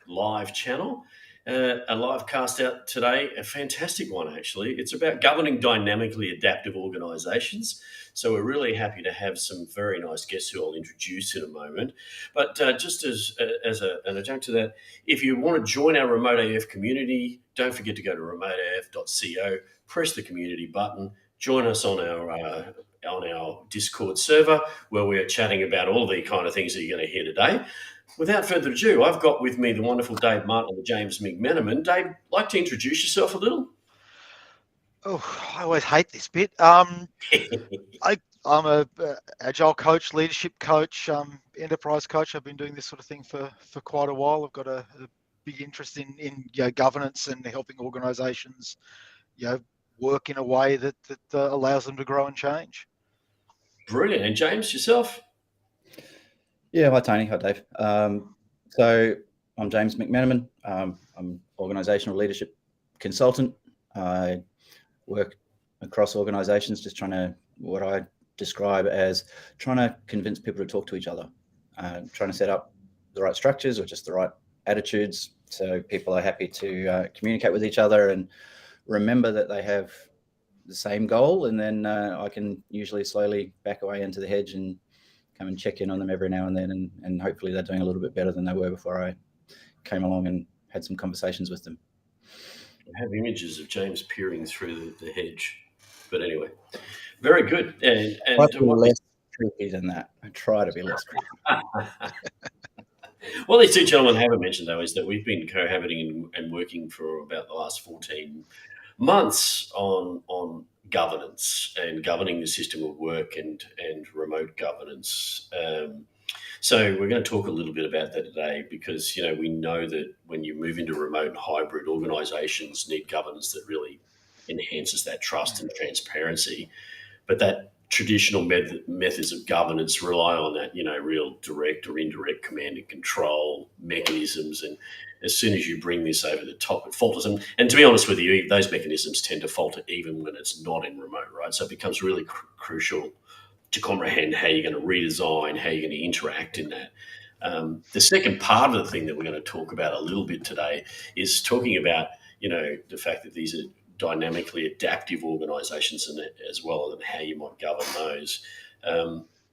live channel. A live cast out today, a fantastic one actually. It's about governing dynamically adaptive organisations. So we're really happy to have some very nice guests who I'll introduce in a moment. But just as an adjunct to that, if you want to join our Remote AF community, don't forget to go to remoteaf.co, press the community button, join us on our Discord server where we're chatting about all the kind of things that you're going to hear today. Without further ado, I've got with me the wonderful Dave Martin and James McMenamin. Dave, like to introduce yourself a little? Oh, I always hate this bit. I'm a agile coach, leadership coach, enterprise coach. I've been doing this sort of thing for quite a while. I've got a big interest in governance and helping organisations work in a way that allows them to grow and change. Brilliant. And James, yourself? Yeah, hi Tony, hi Dave. So I'm James McMenamin. I'm organisational leadership consultant. I work across organisations, just trying to, what I describe as trying to convince people to talk to each other, trying to set up the right structures or just the right attitudes so people are happy to communicate with each other and remember that they have the same goal. And then I can usually slowly back away into the hedge and come and check in on them every now and then, and hopefully they're doing a little bit better than they were before I came along and had some conversations with them. I have images of James peering through the hedge. But anyway, very good. And less creepy than that. I try to be less creepy. What these two gentlemen haven't mentioned, though, is that we've been cohabiting and working for about the last 14 months on governance and governing the system of work and remote governance. So we're going to talk a little bit about that today because, we know that when you move into remote and hybrid, organisations need governance that really enhances that trust and transparency. But that traditional methods of governance rely on that, real direct or indirect command and control mechanisms. And as soon as you bring this over the top, it falters. And to be honest with you, those mechanisms tend to falter even when it's not in remote, right? So it becomes really crucial to comprehend how you're going to redesign, how you're going to interact in that. The second part of the thing that we're going to talk about a little bit today is talking about, the fact that these are dynamically adaptive organisations and as well and how you might govern those.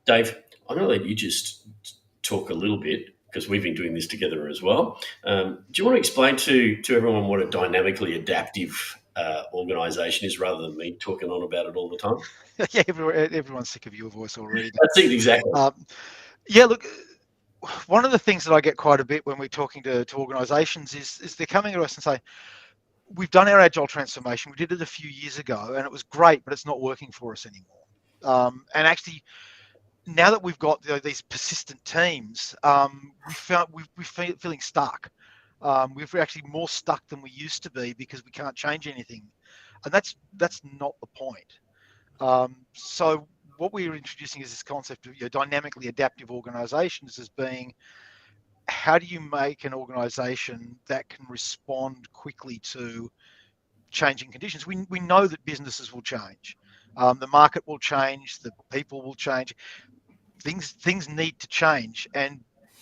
Dave, I'm going to let you just talk a little bit because we've been doing this together as well. Do you want to explain to everyone what a dynamically adaptive organisation is rather than me talking on about it all the time? Yeah, everyone's sick of your voice already. That's it, exactly. Look, one of the things that I get quite a bit when we're talking to organisations is they're coming to us and say, we've done our agile transformation. We did it a few years ago and it was great, but it's not working for us anymore. And actually, now that we've got these persistent teams, we're feeling stuck. We're actually more stuck than we used to be because we can't change anything. And that's not the point. So what we're introducing is this concept of dynamically adaptive organizations as being, how do you make an organization that can respond quickly to changing conditions? We know that businesses will change. The market will change, the people will change. Things need to change, and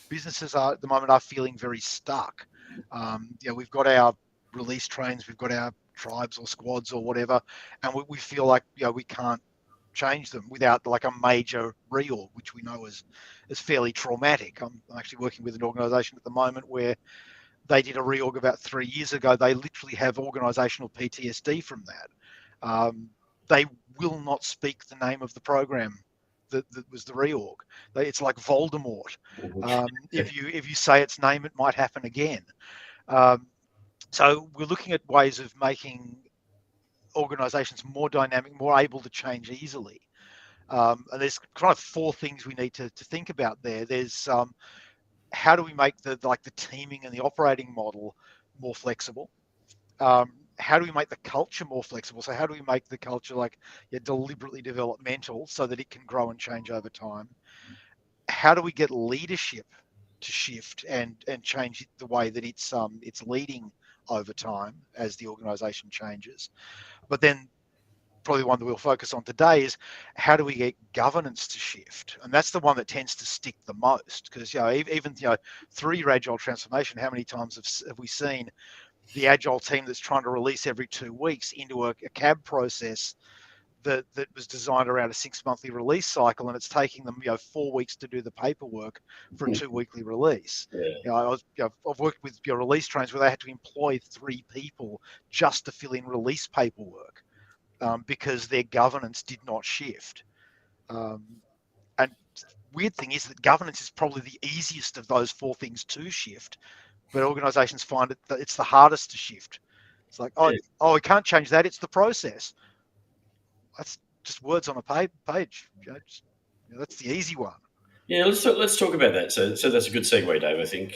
businesses at the moment are feeling very stuck. We've got our release trains, we've got our tribes or squads or whatever, and we feel like we can't change them without like a major reorg, which we know is fairly traumatic. I'm actually working with an organisation at the moment where they did a reorg about 3 years ago. They literally have organisational PTSD from that. They will not speak the name of the program that was the reorg. It's like Voldemort. If you say its name, it might happen again. So we're looking at ways of making organisations more dynamic, more able to change easily. And there's kind of 4 things we need to think about there. There's how do we make the teaming and the operating model more flexible? How do we make the culture more flexible? So how do we make the culture deliberately developmental so that it can grow and change over time? How do we get leadership to shift and change the way that it's leading over time as the organisation changes? But then probably the one that we'll focus on today, is how do we get governance to shift? And that's the one that tends to stick the most, because even through your agile transformation, how many times have we seen the agile team that's trying to release every 2 weeks into a cab process that was designed around a 6-monthly release cycle, and it's taking them 4 weeks to do the paperwork for a 2-weekly release. Yeah. I've worked with release trains where they had to employ 3 people just to fill in release paperwork because their governance did not shift. And weird thing is that governance is probably the easiest of those 4 things to shift, but organizations find it that it's the hardest to shift. It's like, we can't change that, it's the process. That's just words on a page. That's the easy one. Yeah, let's talk about that. So that's a good segue, Dave. I think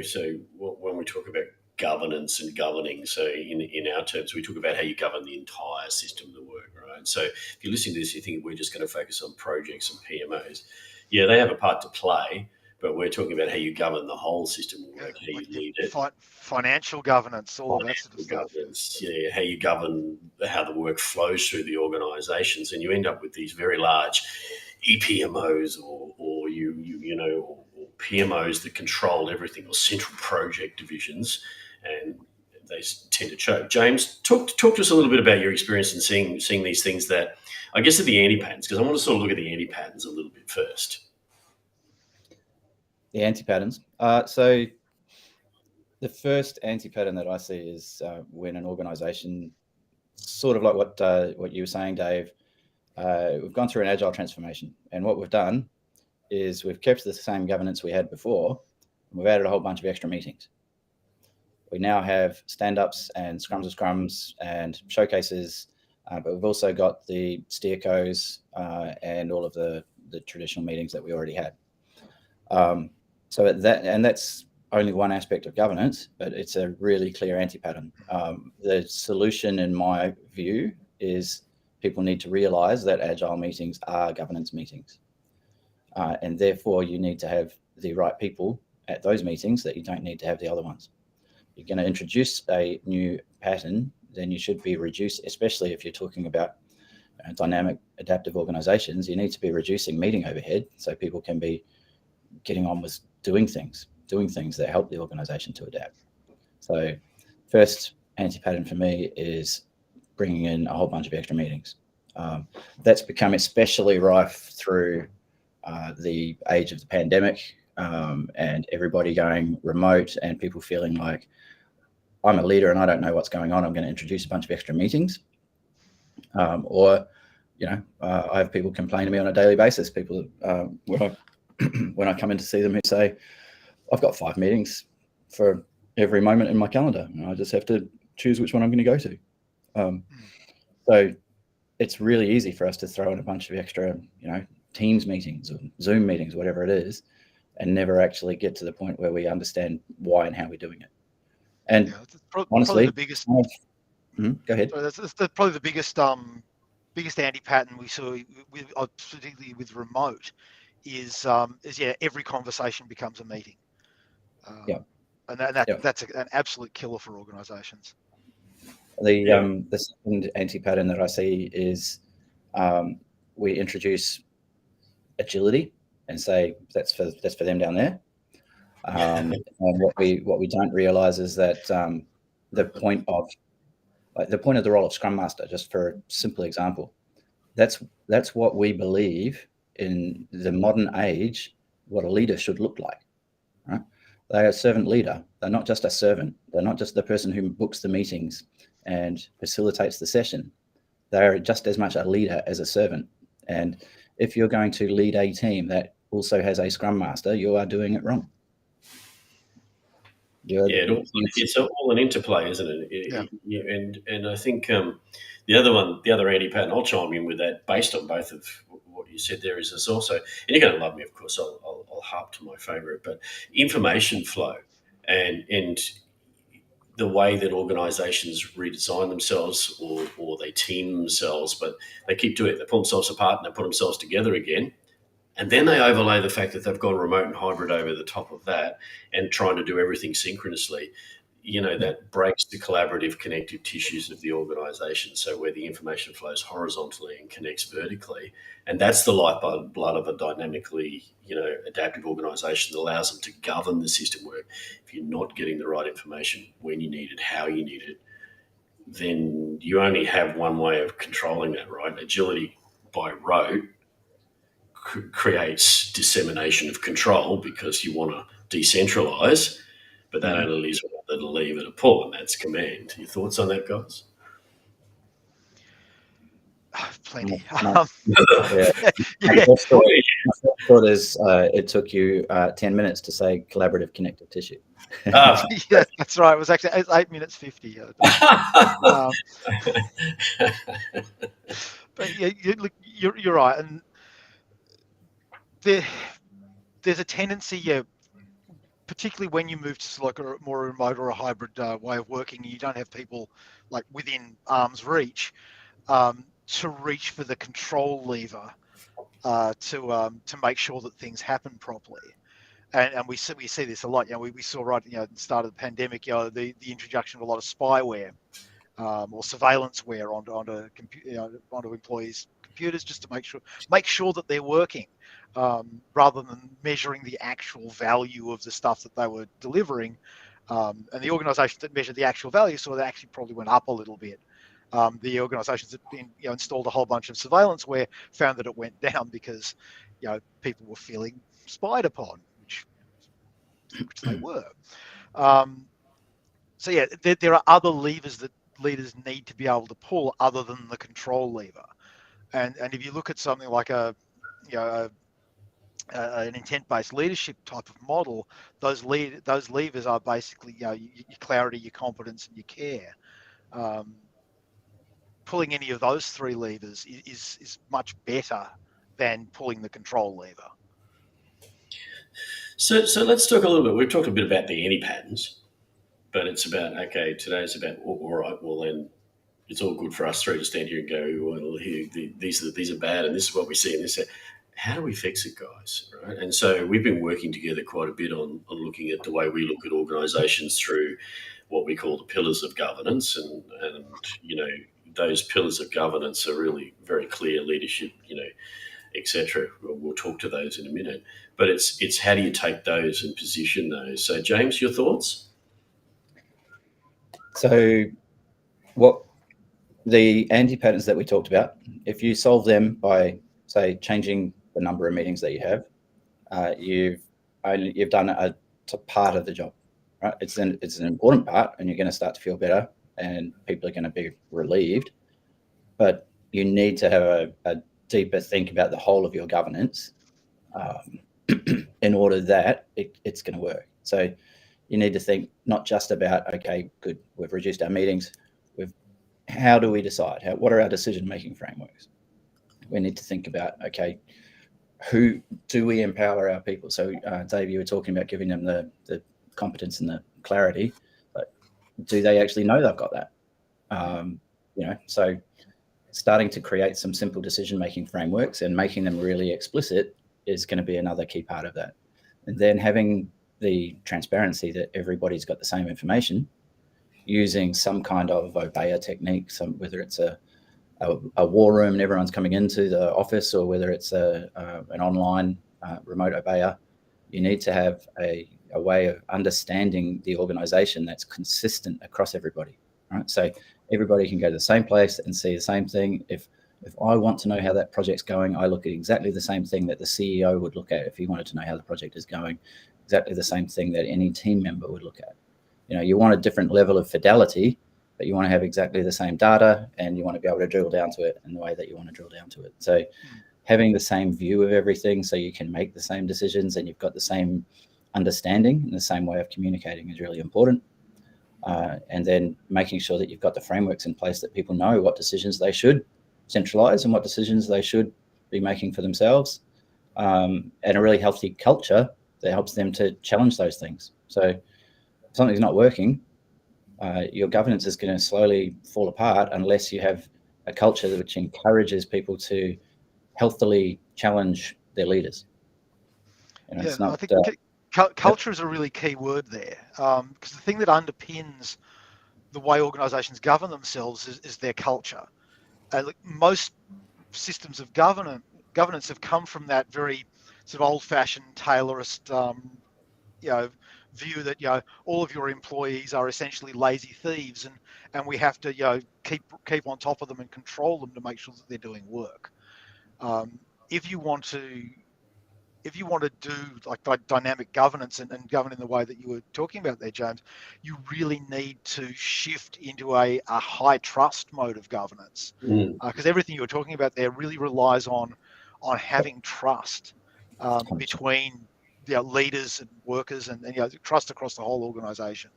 So when we talk about governance and governing, so in our terms, we talk about how you govern the entire system of the work, right? So if you're listening to this, you think we're just going to focus on projects and PMOs. Yeah, they have a part to play, but we're talking about how you govern the whole system of work, how you lead it. Financial governance, all of that sort of stuff. Yeah, how you govern how the work flows through the organisations, and you end up with these very large EPMOs or PMOs that control everything, or central project divisions, and they tend to choke. James, talk to us a little bit about your experience in seeing these things that I guess are the anti-patterns, because I want to sort of look at the anti-patterns a little bit first. The anti-patterns. So the first anti-pattern that I see is when an organisation, sort of like what you were saying, Dave, we've gone through an agile transformation, and what we've done is we've kept the same governance we had before, and we've added a whole bunch of extra meetings. We now have stand-ups and scrums of scrums and showcases, but we've also got the steercos and all of the traditional meetings that we already had. That's only one aspect of governance, but it's a really clear anti-pattern. The solution, in my view, is people need to realise that agile meetings are governance meetings. And therefore, you need to have the right people at those meetings that you don't need to have the other ones. You're going to introduce a new pattern, then you should be reduced, especially if you're talking about dynamic, adaptive organisations. You need to be reducing meeting overhead so people can be getting on with doing things that help the organisation to adapt. So first anti-pattern for me is bringing in a whole bunch of extra meetings. That's become especially rife through the age of the pandemic, and everybody going remote and people feeling like, I'm a leader and I don't know what's going on, I'm going to introduce a bunch of extra meetings. I have people complain to me on a daily basis, people when I come in to see them, who say, I've got 5 meetings for every moment in my calendar, and I just have to choose which one I'm going to go to. So it's really easy for us to throw in a bunch of extra, Teams meetings or Zoom meetings, whatever it is, and never actually get to the point where we understand why and how we're doing it. And honestly, the biggest. Go ahead. So that's probably the biggest anti-pattern we saw, particularly with remote, is every conversation becomes a meeting. That's an absolute killer for organisations. The second anti-pattern that I see is we introduce agility and say that's for them down there. And what we don't realise is that the point of the role of Scrum Master, just for a simple example, that's what we believe in the modern age what a leader should look like. Right? They are a servant leader. They're not just a servant. They're not just the person who books the meetings and facilitates the session. They're just as much a leader as a servant. And if you're going to lead a team that also has a Scrum Master, you are doing it wrong. It's all an interplay, isn't it? And I think the other anti-pattern, I'll chime in with that based on both of what you said there, is also, and you're going to love me, of course, I'll harp to my favourite, but information flow and the way that organisations redesign themselves or they team themselves, but they keep doing it. They pull themselves apart and they put themselves together again. And then they overlay the fact that they've gone remote and hybrid over the top of that and trying to do everything synchronously. that breaks the collaborative connective tissues of the organisation. So where the information flows horizontally and connects vertically, and that's the lifeblood of a dynamically, adaptive organisation that allows them to govern the system work. If you're not getting the right information when you need it, how you need it, then you only have one way of controlling that, right? Agility by rote creates dissemination of control because you want to decentralize, but that only leaves one lever to pull, and that's command. Your thoughts on that, guys? Plenty. Yeah. Thought is it took you 10 minutes to say collaborative connective tissue. Yeah, that's right. It was 8 minutes 50. But yeah, you're right, and there's a tendency, particularly when you move to like a more remote or a hybrid way of working, and you don't have people like within arm's reach, to reach for the control lever to make sure that things happen properly. And we see this a lot. We saw right at the start of the pandemic, the introduction of a lot of spyware or surveillanceware onto employees' computers, just to make sure that they're working, rather than measuring the actual value of the stuff that they were delivering. And the organisations that measured the actual value saw that actually probably went up a little bit. The organisations that installed a whole bunch of surveillanceware found that it went down because people were feeling spied upon, which they were. So yeah, there are other levers that leaders need to be able to pull other than the control lever. And if you look at something like an intent-based leadership type of model, those levers are basically your clarity, your competence, and your care. Pulling any of those three levers is much better than pulling the control lever. So let's talk a little bit. We've talked a bit about the anti-patterns, but it's about, okay, today's about, all right, well then it's all good for us three to stand here and go, well, these are bad, and this is what we see, and this. How do we fix it, guys? Right? And so we've been working together quite a bit on looking at the way we look at organisations through what we call the pillars of governance, and those pillars of governance are really very clear: leadership, etc. We'll talk to those in a minute. But it's how do you take those and position those? So, James, your thoughts? So, what the anti-patterns that we talked about, if you solve them by, say, changing the number of meetings that you have, you've done a part of the job, right? It's an important part, and you're going to start to feel better, and people are going to be relieved. But you need to have a deeper think about the whole of your governance in order that it's going to work. So you need to think not just about, okay, good, we've reduced our meetings. How do we decide? What are our decision-making frameworks? We need to think about, okay, who do we empower our people? So Dave, you were talking about giving them the competence and the clarity, but do they actually know they've got that? So starting to create some simple decision-making frameworks and making them really explicit is going to be another key part of that. And then having the transparency that everybody's got the same information, using some kind of obeya technique, whether it's a war room and everyone's coming into the office, or whether it's an online remote obeya, you need to have a way of understanding the organization that's consistent across everybody, right? So everybody can go to the same place and see the same thing. If I want to know how that project's going, I look at exactly the same thing that the CEO would look at if he wanted to know how the project is going, exactly the same thing that any team member would look at. You want a different level of fidelity, but you want to have exactly the same data, and you want to be able to drill down to it in the way that you want to drill down to it. So having the same view of everything so you can make the same decisions and you've got the same understanding and the same way of communicating is really important. And then making sure that you've got the frameworks in place that people know what decisions they should centralize and what decisions they should be making for themselves, and a really healthy culture that helps them to challenge those things. So if something's not working, your governance is going to slowly fall apart unless you have a culture which encourages people to healthily challenge their leaders. I think Culture is a really key word there, because the thing that underpins the way organisations govern themselves is their culture. Most systems of governance have come from that very sort of old-fashioned Taylorist, view that all of your employees are essentially lazy thieves, and we have to keep on top of them and control them to make sure that they're doing work. If you want to do like dynamic governance and govern in the way that you were talking about there, James, you really need to shift into a high trust mode of governance, because everything you were talking about there really relies on having trust between leaders and workers, and trust across the whole organisation.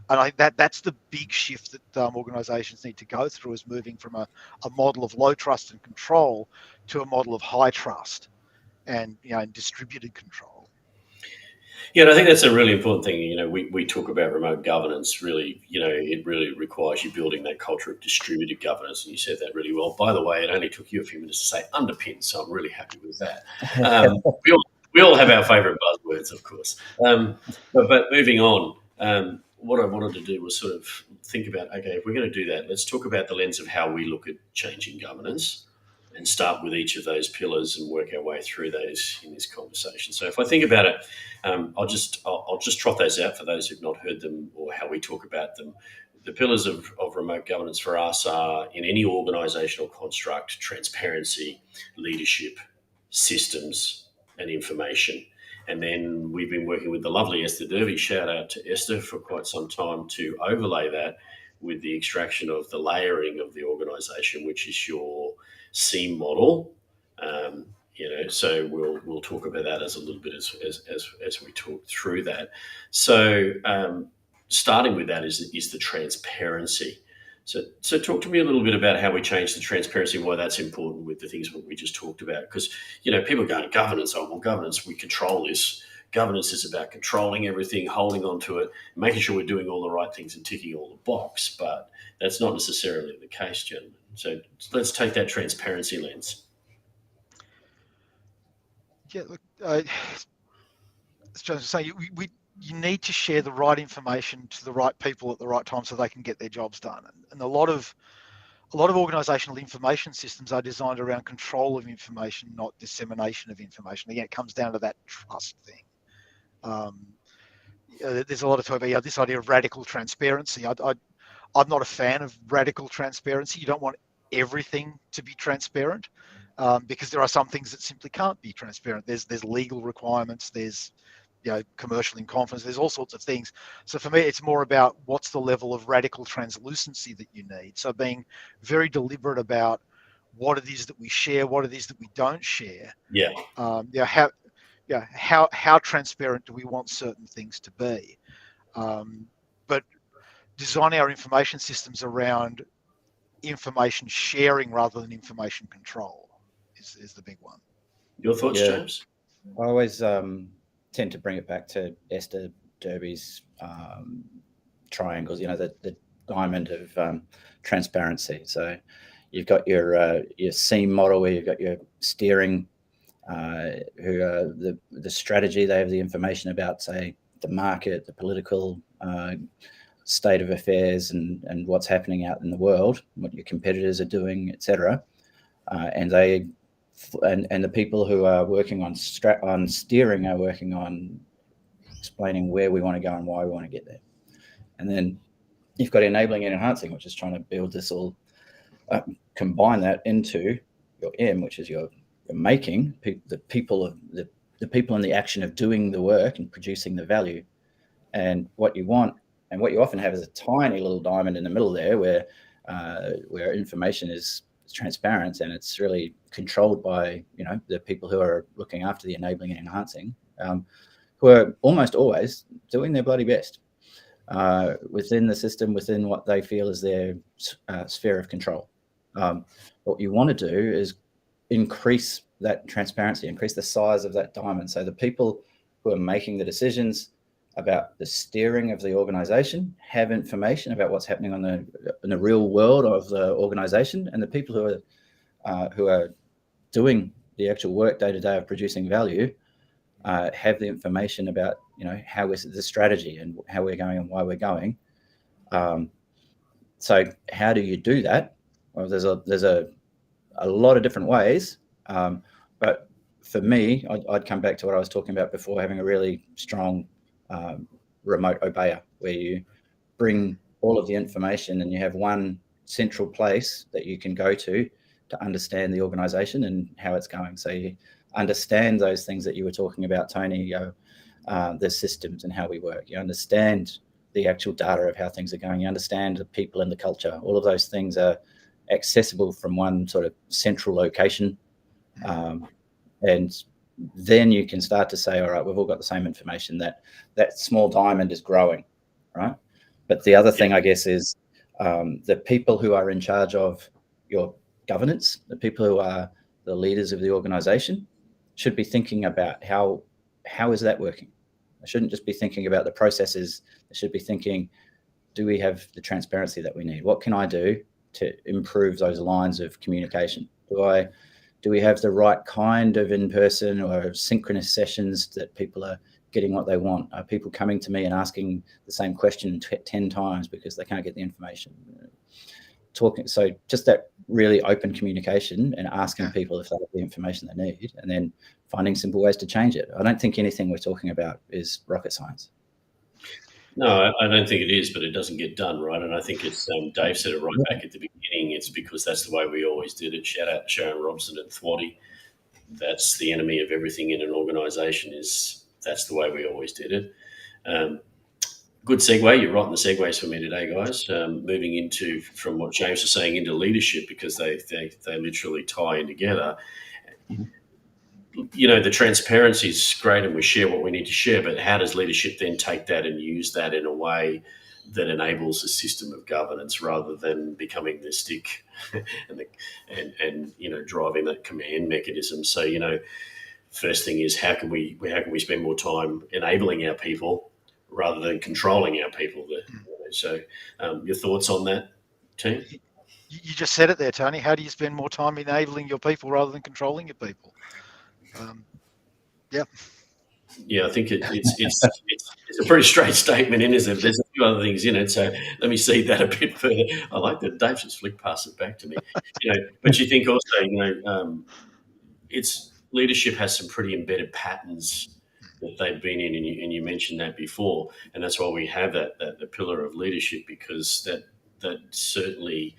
And I think that's the big shift that organisations need to go through, is moving from a model of low trust and control to a model of high trust and distributed control. Yeah, and I think that's a really important thing. We talk about remote governance. Really, it really requires you building that culture of distributed governance, and you said that really well. By the way, it only took you a few minutes to say underpin, so I'm really happy with that. We all have our favourite buzzwords, of course. But moving on, what I wanted to do was sort of think about, okay, if we're going to do that, let's talk about the lens of how we look at changing governance, and start with each of those pillars and work our way through those in this conversation. So if I think about it, I'll just trot those out for those who've not heard them or how we talk about them. The pillars of remote governance for us are, in any organisational construct, transparency, leadership, systems, and information. And then we've been working with the lovely Esther Derby, shout out to Esther, for quite some time to overlay that with the extraction of the layering of the organisation, which is your SEAM model. So we'll talk about that as a little bit as we talk through that. So starting with that is the transparency. So talk to me a little bit about how we change the transparency and why that's important with the things that we just talked about. Because people go, governance. Oh well, governance, we control this. Governance is about controlling everything, holding on to it, making sure we're doing all the right things and ticking all the box. But that's not necessarily the case, gentlemen. So let's take that transparency lens. Yeah, look, as James was saying, you need to share the right information to the right people at the right time so they can get their jobs done. And a lot of organisational information systems are designed around control of information, not dissemination of information. Again, it comes down to that trust thing. There's a lot of talk about this idea of radical transparency. I'm not a fan of radical transparency. You don't want everything to be transparent, because there are some things that simply can't be transparent. There's legal requirements. There's commercial in confidence. There's all sorts of things. So for me, it's more about what's the level of radical translucency that you need. So being very deliberate about what it is that we share, what it is that we don't share. Yeah. How transparent do we want certain things to be? But design our information systems around information sharing rather than information control is the big one. Your thoughts, James? I always tend to bring it back to Esther Derby's triangles, the diamond of transparency. So you've got your SEAM model where you've got your steering, who are the strategy. They have the information about, say, the market, the political state of affairs, and what's happening out in the world, what your competitors are doing, etc. And the people who are working on steering are working on explaining where we want to go and why we want to get there. And then you've got enabling and enhancing, which is trying to build this all, combine that into your M, which is your making, the people in the action of doing the work and producing the value. And what you want, and what you often have, is a tiny little diamond in the middle there where information is transparent and it's really controlled by the people who are looking after the enabling and enhancing, who are almost always doing their bloody best within the system, within what they feel is their sphere of control. What you want to do is increase that transparency, increase the size of that diamond, so the people who are making the decisions about the steering of the organization have information about what's happening in the real world of the organization, and the people who are doing the actual work day to day of producing value have the information about, how is the strategy and how we're going and why we're going. So how do you do that? Well, there's a lot of different ways, but for me, I'd come back to what I was talking about before, having a really strong remote obeyer, where you bring all of the information and you have one central place that you can go to understand the organization and how it's going. So you understand those things that you were talking about, Tony, the systems and how we work. You understand the actual data of how things are going. You understand the people and the culture. All of those things are accessible from one sort of central location. And then you can start to say, all right, we've all got the same information. That small diamond is growing, right? But the other thing, I guess, is the people who are in charge of your governance, the people who are the leaders of the organization, should be thinking about how is that working. I shouldn't just be thinking about the processes. I should be thinking, do we have the transparency that we need? What can I do to improve those lines of communication? Do we have the right kind of in-person or synchronous sessions that people are getting what they want? Are people coming to me and asking the same question 10 times because they can't get the information? So just that really open communication and asking people if they have the information they need, and then finding simple ways to change it. I don't think anything we're talking about is rocket science. No, I don't think it is, but it doesn't get done, right? And I think it's Dave said it right back at the beginning. It's because that's the way we always did it. Shout out Sharon Robson and Thwatty. That's the enemy of everything in an organisation. That's the way we always did it. Good segue. You're right in the segues for me today, guys. Moving into from what James was saying into leadership, because they literally tie in together. The transparency is great and we share what we need to share, but how does leadership then take that and use that in a way that enables a system of governance rather than becoming the stick and driving that command mechanism? So, first thing is how can we spend more time enabling our people rather than controlling our people? So your thoughts on that, team? You just said it there, Tony. How do you spend more time enabling your people rather than controlling your people? Yeah, I think it's a pretty straight statement, isn't it? There's a few other things in it, so let me see that a bit further. I like that Dave just flick past it back to me. But you think also, it's leadership has some pretty embedded patterns that they've been in, and you mentioned that before, and that's why we have the pillar of leadership, because that certainly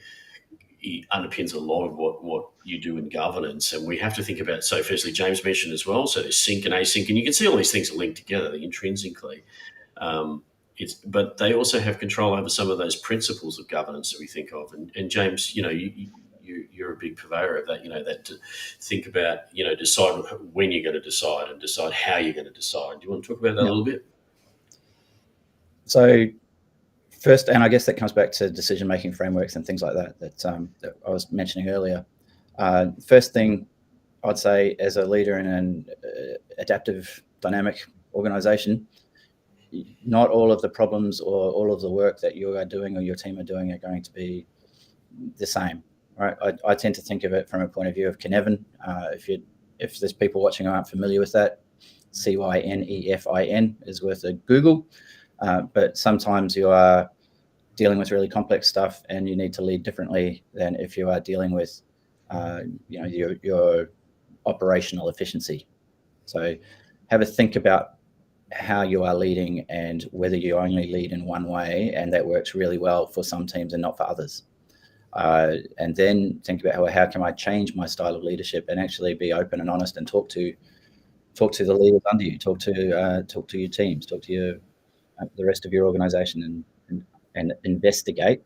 underpins a lot of what you do in governance. And we have to think about, so firstly, James mentioned as well, so there's sync and async, and you can see all these things are linked together intrinsically. But they also have control over some of those principles of governance that we think of. And James, you're a big purveyor of that, that to think about, decide when you're going to decide and decide how you're going to decide. Do you want to talk about that a little bit? So first, and I guess that comes back to decision-making frameworks and things like that I was mentioning earlier. First thing I'd say, as a leader in an adaptive, dynamic organization, not all of the problems or all of the work that you are doing or your team are doing are going to be the same. Right? I tend to think of it from a point of view of Cynefin. If there's people watching who aren't familiar with that, Cynefin is worth a Google. But sometimes you are dealing with really complex stuff and you need to lead differently than if you are dealing with, your operational efficiency. So have a think about how you are leading and whether you only lead in one way, and that works really well for some teams and not for others. And then think about how can I change my style of leadership and actually be open and honest and talk to the leaders under you, talk to your teams, talk to the rest of your organization, and investigate,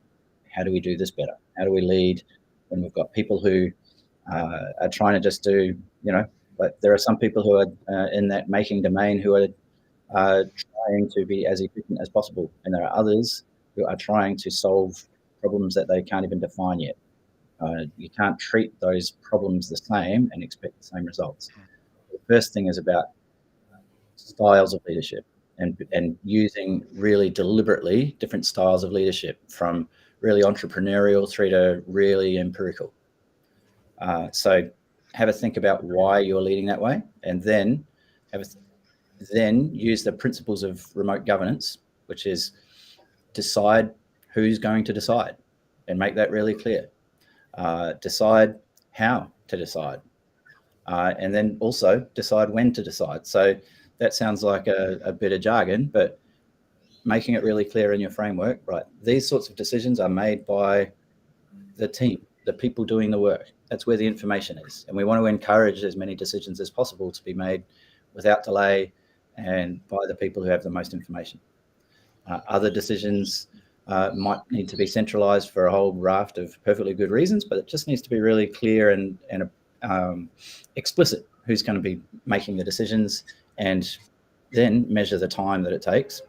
how do we do this better? How do we lead when we've got people who are trying to just do, but there are some people who are in that making domain who are trying to be as efficient as possible. And there are others who are trying to solve problems that they can't even define yet. You can't treat those problems the same and expect the same results. The first thing is about styles of leadership and using really deliberately different styles of leadership, from really entrepreneurial through to really empirical. So have a think about why you're leading that way, and then then use the principles of remote governance, which is decide who's going to decide and make that really clear. Decide how to decide. And then also decide when to decide. So that sounds like a bit of jargon, but making it really clear in your framework, right? These sorts of decisions are made by the team, the people doing the work. That's where the information is. And we want to encourage as many decisions as possible to be made without delay and by the people who have the most information. Other decisions might need to be centralized for a whole raft of perfectly good reasons, but it just needs to be really clear and explicit who's going to be making the decisions, and then measure the time that it takes.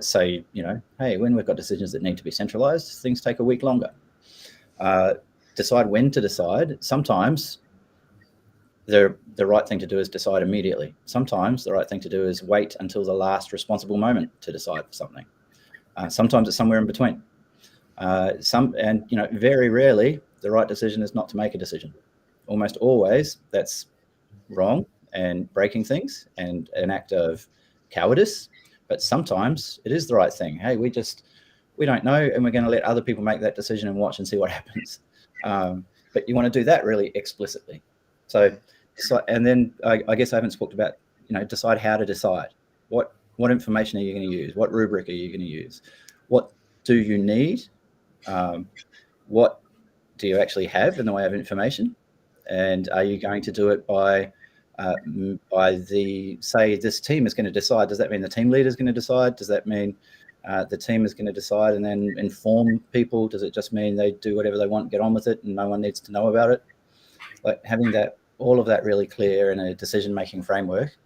So, you know, hey, when we've got decisions that need to be centralized, things take a week longer. Decide when to decide. Sometimes the right thing to do is decide immediately. Sometimes the right thing to do is wait until the last responsible moment to decide for something. Sometimes it's somewhere in between. Very rarely the right decision is not to make a decision. Almost always that's wrong and breaking things and an act of cowardice. But sometimes it is the right thing. Hey, we don't know, and we're going to let other people make that decision and watch and see what happens. But you want to do that really explicitly. So and then I guess I haven't spoken about, decide how to decide. What information are you going to use? What rubric are you going to use? What do you need? What do you actually have in the way of information? And are you going to do it by say this team is going to decide? Does that mean the team leader is going to decide? Does that mean the team is going to decide and then inform people? Does it just mean they do whatever they want, get on with it, and no one needs to know about it? Like having all of that really clear in a decision-making framework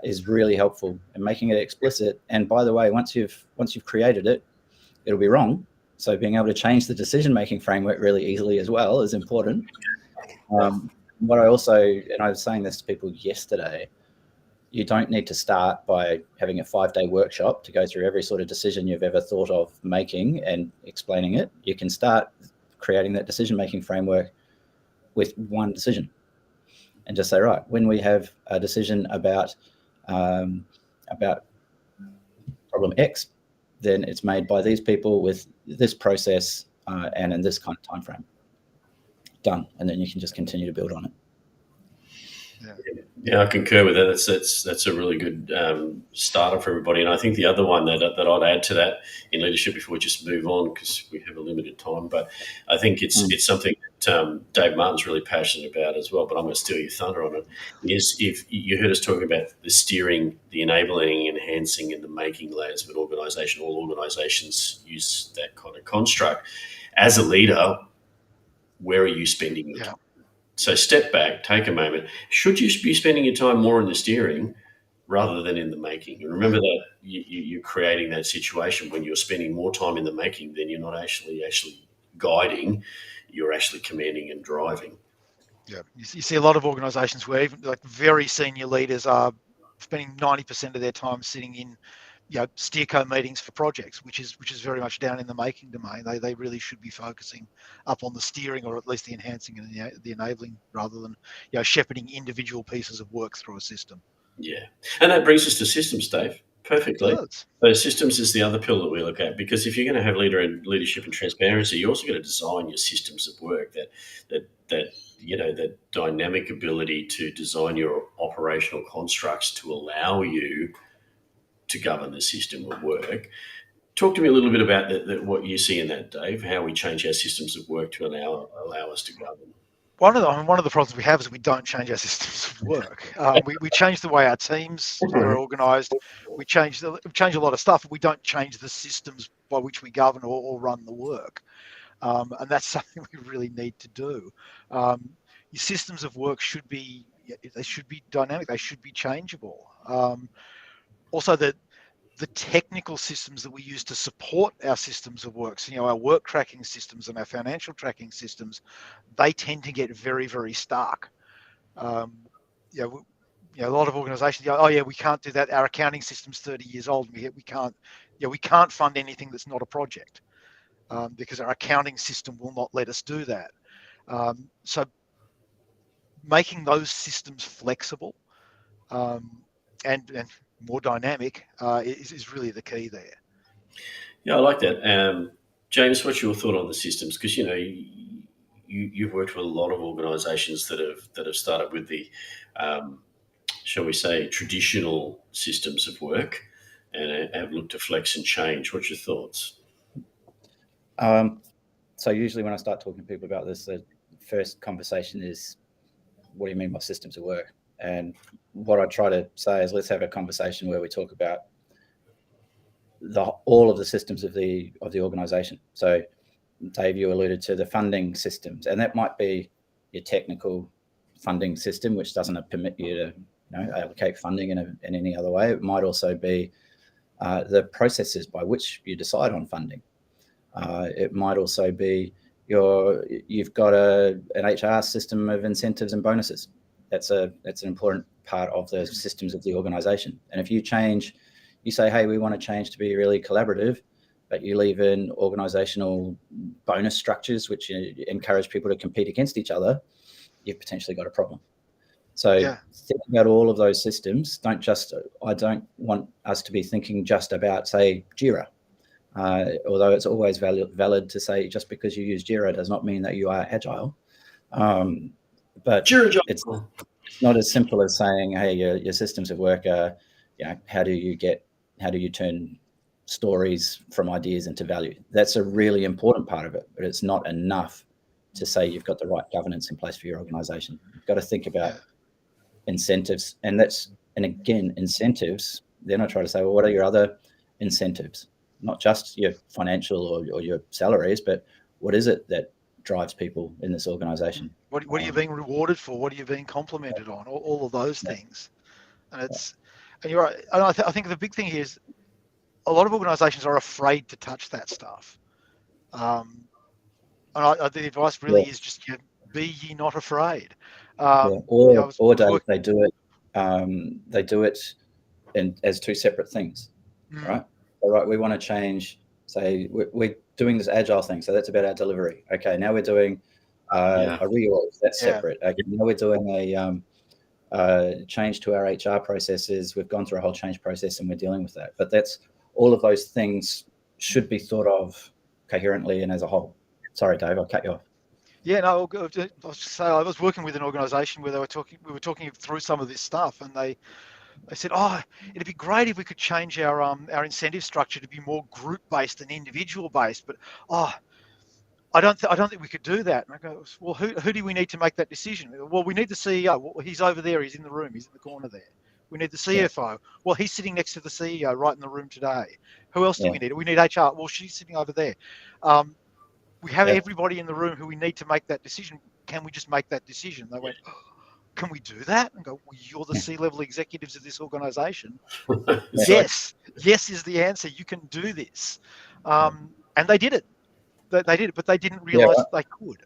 is really helpful, and making it explicit. And by the way, once you've created it, it'll be wrong. So being able to change the decision-making framework really easily as well is important. What I was saying this to people yesterday, you don't need to start by having a 5-day workshop to go through every sort of decision you've ever thought of making and explaining it. You can start creating that decision-making framework with one decision and just say, right, when we have a decision about problem X, then it's made by these people with this process and in this kind of time frame. Done. And then you can just continue to build on it. Yeah, I concur with that. That's a really good starter for everybody. And I think the other one that I'd add to that in leadership before we just move on, because we have a limited time, but I think it's something that Dave Martin's really passionate about as well, but I'm going to steal your thunder on it, is if you heard us talking about the steering, the enabling, enhancing, and the making layers of an organisation. All organisations use that kind of construct. As a leader, where are you spending your time? So step back, take a moment. Should you be spending your time more in the steering rather than in the making? And remember that you're creating that situation when you're spending more time in the making, then you're not actually guiding, you're actually commanding and driving. Yeah, you see a lot of organisations where even like very senior leaders are spending 90% of their time sitting in, steerco meetings for projects, which is very much down in the making domain. They really should be focusing up on the steering, or at least the enhancing and the enabling, rather than shepherding individual pieces of work through a system. Yeah, and that brings us to systems, Dave. Perfectly. So systems is the other pillar that we look at, because if you're going to have leadership and transparency, you also got to design your systems of work that dynamic ability to design your operational constructs to allow you to govern the system of work. Talk to me a little bit about what you see in that, Dave, how we change our systems of work to allow us to govern. One of the problems we have is we don't change our systems of work. We change the way our teams are organised. We change a lot of stuff. But we don't change the systems by which we govern or run the work. And that's something we really need to do. Your systems of work should be dynamic. They should be changeable. Also, the technical systems that we use to support our systems of work, so our work tracking systems and our financial tracking systems, they tend to get very, very stark. A lot of organisations go, oh yeah, we can't do that. Our accounting system's 30 years old. We can't fund anything that's not a project because our accounting system will not let us do that. So making those systems flexible and more dynamic is really the key there. Yeah, I like that. James, what's your thought on the systems? Because you've worked with a lot of organisations that have started with the shall we say traditional systems of work and have looked to flex and change. What's your thoughts? So usually when I start talking to people about this, the first conversation is, what do you mean by systems of work? And what I try to say is, let's have a conversation where we talk about all of the systems of the organization. So Dave, you alluded to the funding systems, and that might be your technical funding system, which doesn't permit you to allocate funding in any other way. It might also be the processes by which you decide on funding. It might also be you've got an HR system of incentives and bonuses. That's an important part of the systems of the organization. And if you say, hey, we want to change to be really collaborative, but you leave in organizational bonus structures which encourage people to compete against each other, you've potentially got a problem. So think about all of those systems. I don't want us to be thinking just about, say, Jira. Although it's always valid to say just because you use Jira does not mean that you are agile. But it's not as simple as saying, hey, your systems of work are, how do you turn stories from ideas into value? That's a really important part of it, but it's not enough to say you've got the right governance in place for your organization. You've got to think about incentives, and again, incentives. Then I try to say, well, what are your other incentives? Not just your financial or your salaries, but what is it that drives people in this organization? What are you being rewarded for? What are you being complimented on? All of those things. And you're right. And I think the big thing here is a lot of organizations are afraid to touch that stuff. And the advice really is just be ye not afraid. Or Dave, they do it as two separate things, right? All right, we want to change. Say we're doing this agile thing, so that's about our delivery. Okay, now we're doing a reorg. That's separate. Okay, now we're doing a change to our HR processes. We've gone through a whole change process, and we're dealing with that. But all of those things should be thought of coherently and as a whole. Sorry, Dave, I'll cut you off. Yeah, no, I was working with an organisation where we were talking through some of this stuff, and they said, "Oh, it'd be great if we could change our incentive structure to be more group based than individual based." But I don't think we could do that. And I go, "Well, who do we need to make that decision?" Well, we need the CEO. Well, he's over there. He's in the room. He's in the corner there. We need the CFO. Yeah. Well, he's sitting next to the CEO right in the room today. Who else do we need? We need HR. Well, she's sitting over there. We have everybody in the room who we need to make that decision. Can we just make that decision? They went, can we do that? And go, well, you're the C-level executives of this organization. Yes is the answer. You can do this. And they did it. They did it, but they didn't realize that they could.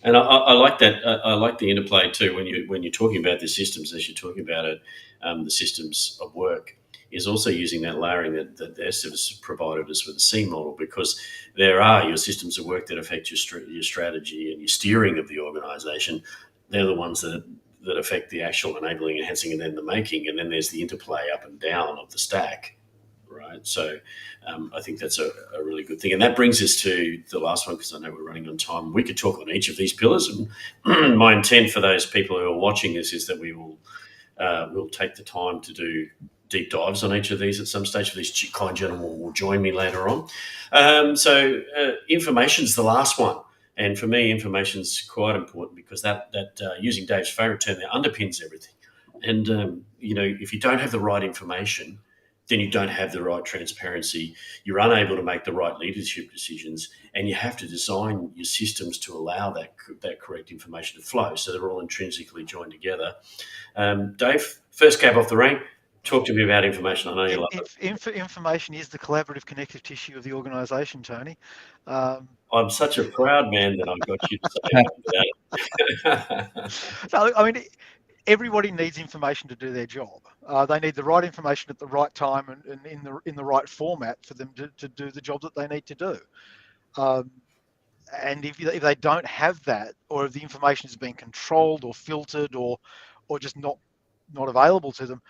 And I like that. I like the interplay too when you're talking about the systems, as you're talking about it, the systems of work is also using that layering that their service provided us with the C model, because there are your systems of work that affect your strategy and your steering of the organisation. They're the ones that affect the actual enabling, enhancing, and then the making. And then there's the interplay up and down of the stack, right? So I think that's a really good thing. And that brings us to the last one, because I know we're running on time. We could talk on each of these pillars. And my intent for those people who are watching this is that we'll take the time to do deep dives on each of these at some stage. These kind gentlemen will join me later on. So information's the last one. And for me, information's quite important, because that using Dave's favourite term, that underpins everything. And, if you don't have the right information, then you don't have the right transparency. You're unable to make the right leadership decisions, and you have to design your systems to allow that correct information to flow, so they're all intrinsically joined together. Dave, first cab off the rank. Talk to me about information. I know you love it. Information is the collaborative connective tissue of the organisation, Tony. I'm such a proud man that I've got you to say that. No, I mean, everybody needs information to do their job. They need the right information at the right time and in the right format for them to do the job that they need to do. And if they don't have that, or if the information is being controlled or filtered or just not available to them,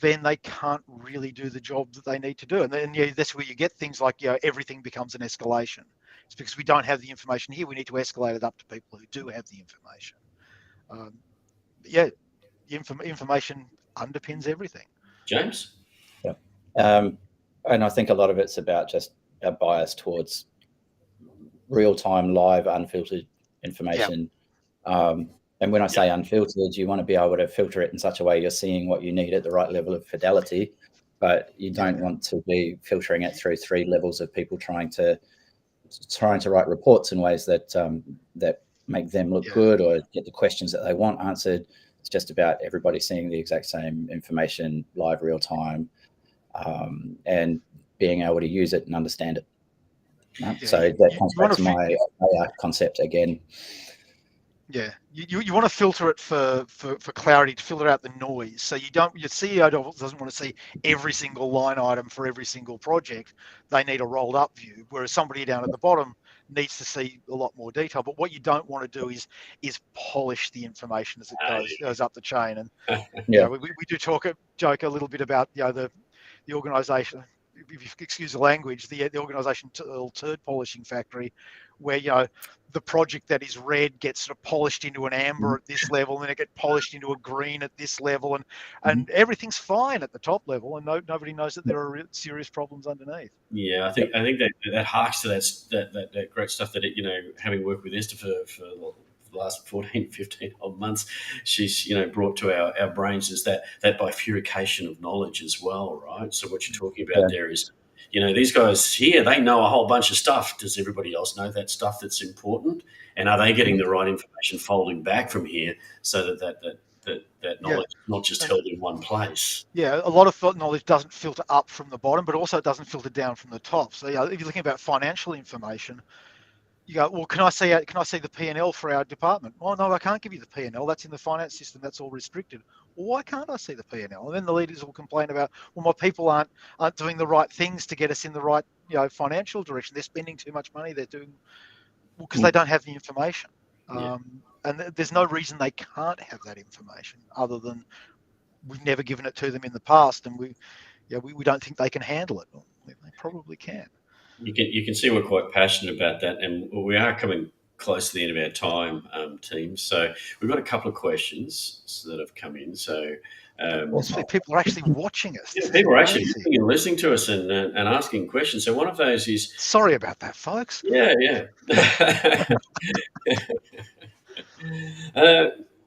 then they can't really do the job that they need to do. And then that's where you get things like everything becomes an escalation. It's because we don't have the information here. We need to escalate it up to people who do have the information. Information underpins everything. James? Yeah. And I think a lot of it's about just a bias towards real-time, live, unfiltered information. And when I say unfiltered, you want to be able to filter it in such a way you're seeing what you need at the right level of fidelity, but you don't want to be filtering it through 3 levels of people trying to write reports in ways that that make them look good or get the questions that they want answered. It's just about everybody seeing the exact same information live, real time, and being able to use it and understand it. So that comes back to my AI concept again. Yeah, you want to filter it for clarity, to filter out the noise. So your CEO doesn't want to see every single line item for every single project. They need a rolled up view, whereas somebody down at the bottom needs to see a lot more detail. But what you don't want to do is polish the information as it goes up the chain. And we do joke a little bit about the organisation, if you excuse the language, the organisation turd polishing factory, where the project that is red gets sort of polished into an amber at this level, and then it gets polished into a green at this level, and everything's fine at the top level, and nobody knows that there are serious problems underneath. Yeah, I think that harks to that great stuff that having worked with Esther for the last 14, 15 odd months, she's brought to our brains is that bifurcation of knowledge as well, right? So what you're talking about there is, these guys here, they know a whole bunch of stuff. Does everybody else know that stuff that's important? And are they getting the right information folding back from here so that knowledge is not just held in one place? Yeah, a lot of knowledge doesn't filter up from the bottom, but also it doesn't filter down from the top. So if you're looking about financial information, you go, well, can I see the P&L for our department? Oh, no, I can't give you the P&L. That's in the finance system. That's all restricted. Well, why can't I see the P&L? And then the leaders will complain about, well, my people aren't doing the right things to get us in the right financial direction. They're spending too much money. They're doing because they don't have the information. And there's no reason they can't have that information other than we've never given it to them in the past, and we don't think they can handle it. Well, they probably can. You can see we're quite passionate about that, and we are coming close to the end of our time, team. So we've got a couple of questions that have come in. So people are actually watching us. Yeah, people are actually listening to us and asking questions. So one of those is... Sorry about that, folks. Yeah.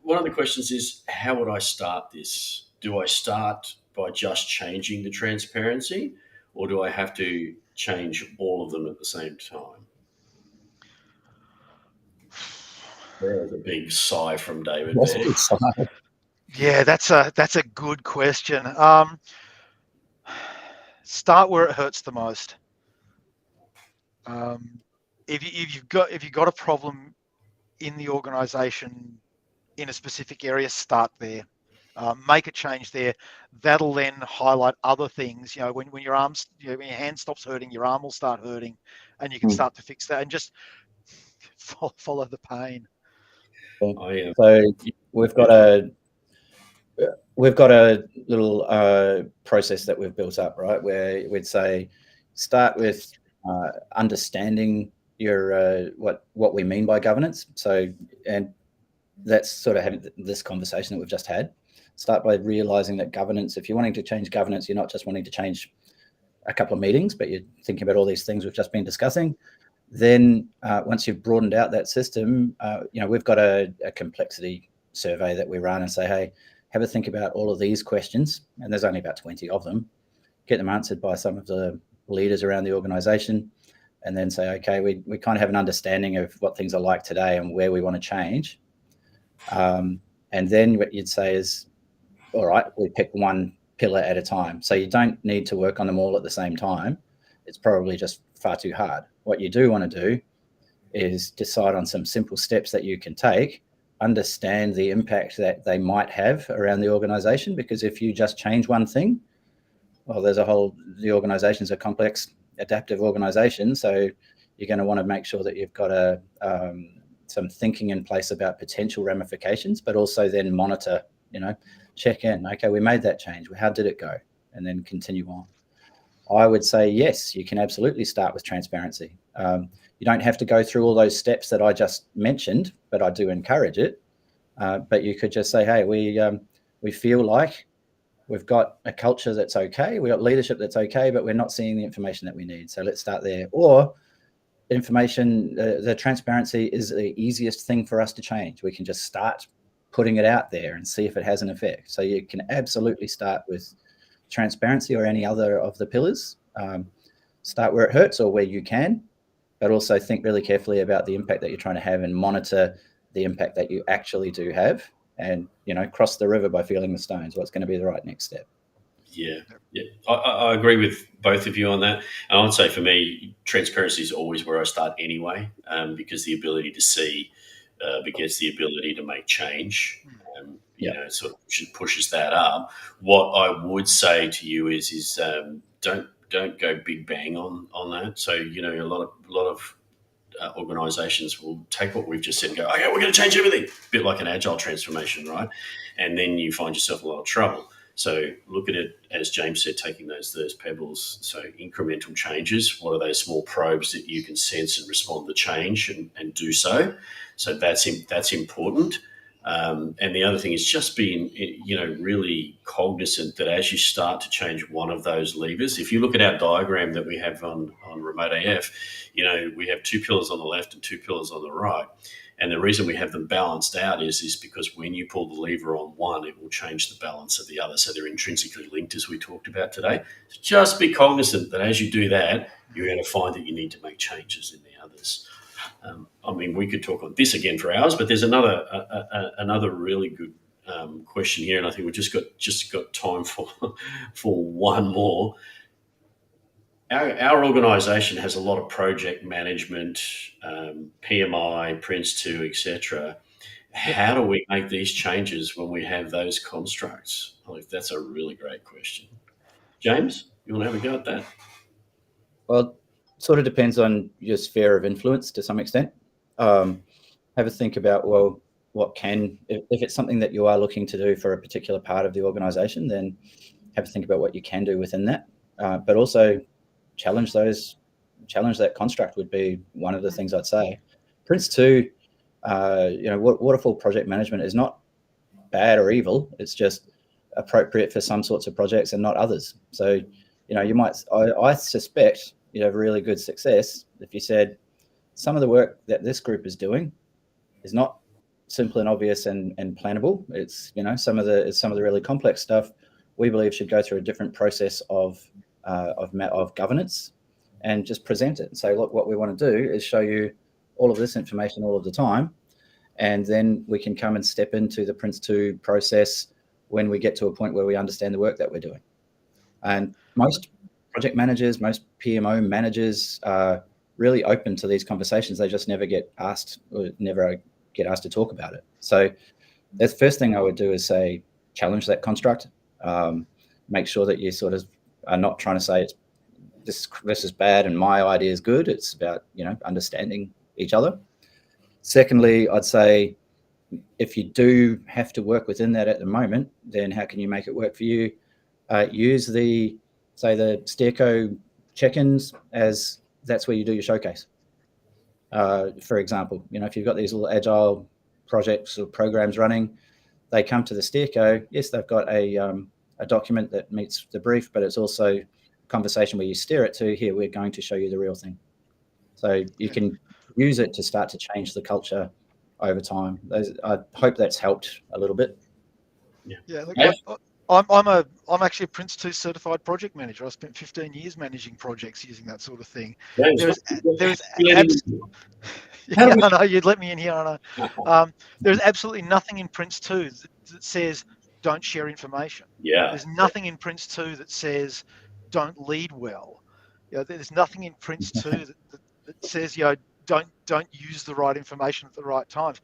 One of the questions is, how would I start this? Do I start by just changing the transparency, or do I have to change all of them at the same time? There's a big sigh from David there. Yeah, that's a good question. Start where it hurts the most. If you've got a problem in the organisation in a specific area, start there. Make a change there. That'll then highlight other things. When your arms, when your hand stops hurting, your arm will start hurting, and you can start to fix that and just follow the pain. So we've got a little process that we've built up, right? Where we'd say, start with understanding your what we mean by governance. So, and that's sort of having this conversation that we've just had. Start by realizing that governance, if you're wanting to change governance, you're not just wanting to change a couple of meetings, but you're thinking about all these things we've just been discussing. Then once you've broadened out that system, we've got a complexity survey that we run and say, hey, have a think about all of these questions. And there's only about 20 of them. Get them answered by some of the leaders around the organization, and then say, okay, we kind of have an understanding of what things are like today and where we want to change. And then what you'd say is, all right, we pick one pillar at a time. So you don't need to work on them all at the same time. It's probably just far too hard. What you do want to do is decide on some simple steps that you can take, understand the impact that they might have around the organization, because if you just change one thing, well, the organization's a complex, adaptive organization. So you're going to want to make sure that you've got some thinking in place about potential ramifications, but also then monitor check in. Okay, we made that change. How did it go? And then continue on. I would say, yes, you can absolutely start with transparency. You don't have to go through all those steps that I just mentioned, but I do encourage it. But you could just say, hey, we feel like we've got a culture that's okay. We've got leadership that's okay, but we're not seeing the information that we need. So let's start there. Or information, the transparency is the easiest thing for us to change. We can just start putting it out there and see if it has an effect. So you can absolutely start with transparency or any other of the pillars. Start where it hurts or where you can, but also think really carefully about the impact that you're trying to have and monitor the impact that you actually do have, and cross the river by feeling the stones. What's going to be the right next step? Yeah. I agree with both of you on that. And I'd say for me, transparency is always where I start anyway, because the ability to see begets the ability to make change. Sort of pushes that up. What I would say to you is don't go big bang on that. So a lot of organizations will take what we've just said and go, okay, we're going to change everything. A bit like an agile transformation, right? And then you find yourself in a lot of trouble. So look at it, as James said, taking those pebbles. So incremental changes. What are those small probes that you can sense and respond to change and do so? So that's important. And the other thing is just being, really cognizant that as you start to change one of those levers, if you look at our diagram that we have on Remote AF, we have 2 pillars on the left and 2 pillars on the right. And the reason we have them balanced out is because when you pull the lever on one, it will change the balance of the other. So they're intrinsically linked, as we talked about today. So just be cognizant that as you do that, you're going to find that you need to make changes in the others. We could talk on this again for hours, but there's another really good question here, and I think we've just got time for one more. Our organisation has a lot of project management, PMI, Prince 2, etc. How do we make these changes when we have those constructs? That's a really great question. James, you want to have a go at that? Well, it sort of depends on your sphere of influence to some extent. Have a think about, well, if it's something that you are looking to do for a particular part of the organisation, then have a think about what you can do within that. But also challenge that construct would be one of the things I'd say. Prince 2, waterfall project management is not bad or evil. It's just appropriate for some sorts of projects and not others. So, I suspect you'd have really good success if you said some of the work that this group is doing is not simple and obvious and plannable. It's, some of the really complex stuff we believe should go through a different process of governance, and just present it. So look, what we want to do is show you all of this information all of the time, and then we can come and step into the Prince 2 process when we get to a point where we understand the work that we're doing. And most project managers, most PMO managers are really open to these conversations. They just never get asked to talk about it. So the first thing I would do is say, challenge that construct. Make sure that you sort of are not trying to say this is bad and my idea is good. It's about, understanding each other. Secondly, I'd say if you do have to work within that at the moment, then how can you make it work for you? Use the Steerco check-ins as that's where you do your showcase. For example, if you've got these little agile projects or programs running, they come to the Steerco. Yes, they've got a document that meets the brief, but it's also a conversation where you steer it to, here, we're going to show you the real thing. So you can use it to start to change the culture over time. I hope that's helped a little bit. Yeah. Look, I'm actually a Prince 2 certified project manager. I spent 15 years managing projects using that sort of thing. I know you'd let me in here. I know. There's absolutely nothing in Prince 2 that says don't share information. Yeah. There's nothing in Prince 2 that says don't lead well. There's nothing in Prince 2 that says don't use the right information at the right times.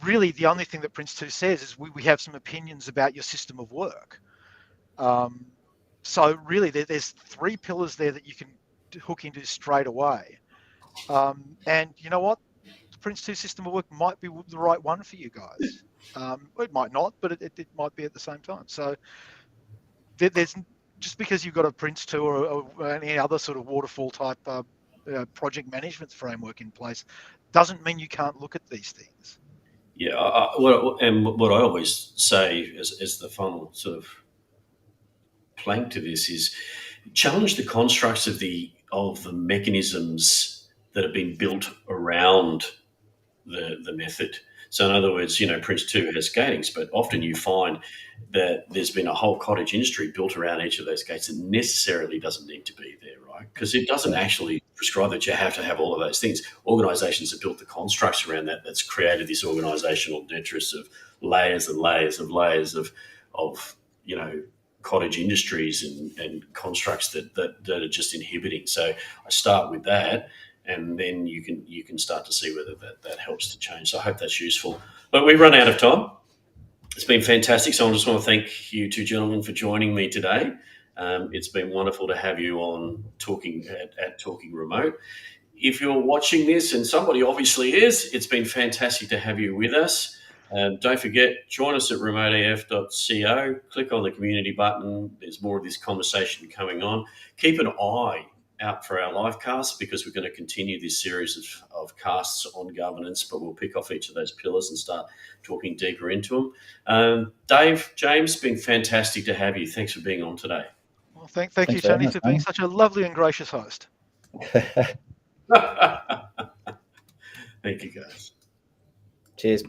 Really, the only thing that Prince 2 says is we have some opinions about your system of work. So really, there's 3 pillars there that you can hook into straight away. And you know what? The Prince 2 system of work might be the right one for you guys. It might not, but it might be at the same time. So there's just because you've got a Prince2 or any other sort of waterfall type project management framework in place doesn't mean you can't look at these things. Yeah, what I always say as the final sort of plank to this is challenge the constructs of the mechanisms that have been built around the method. So in other words, Prince2 has gatings, but often you find that there's been a whole cottage industry built around each of those gates that necessarily doesn't need to be there, right? Because it doesn't actually prescribe that you have to have all of those things. Organizations have built the constructs around that that's created this organizational detritus of layers and layers of layers of cottage industries and constructs that are just inhibiting. So I start with that, and then you can start to see whether that helps to change. So I hope that's useful. But we've run out of time. It's been fantastic. So I just want to thank you two gentlemen for joining me today. It's been wonderful to have you on Talking Remote. If you're watching this, and somebody obviously is, it's been fantastic to have you with us. Don't forget, join us at remoteaf.co. Click on the community button. There's more of this conversation coming on. Keep an eye out for our live casts, because we're going to continue this series of casts on governance, but we'll pick off each of those pillars and start talking deeper into them. Dave, James, been fantastic to have you. Thanks for being on today. Well, thank you, Tony, for being such a lovely and gracious host. Thank you, guys. Cheers.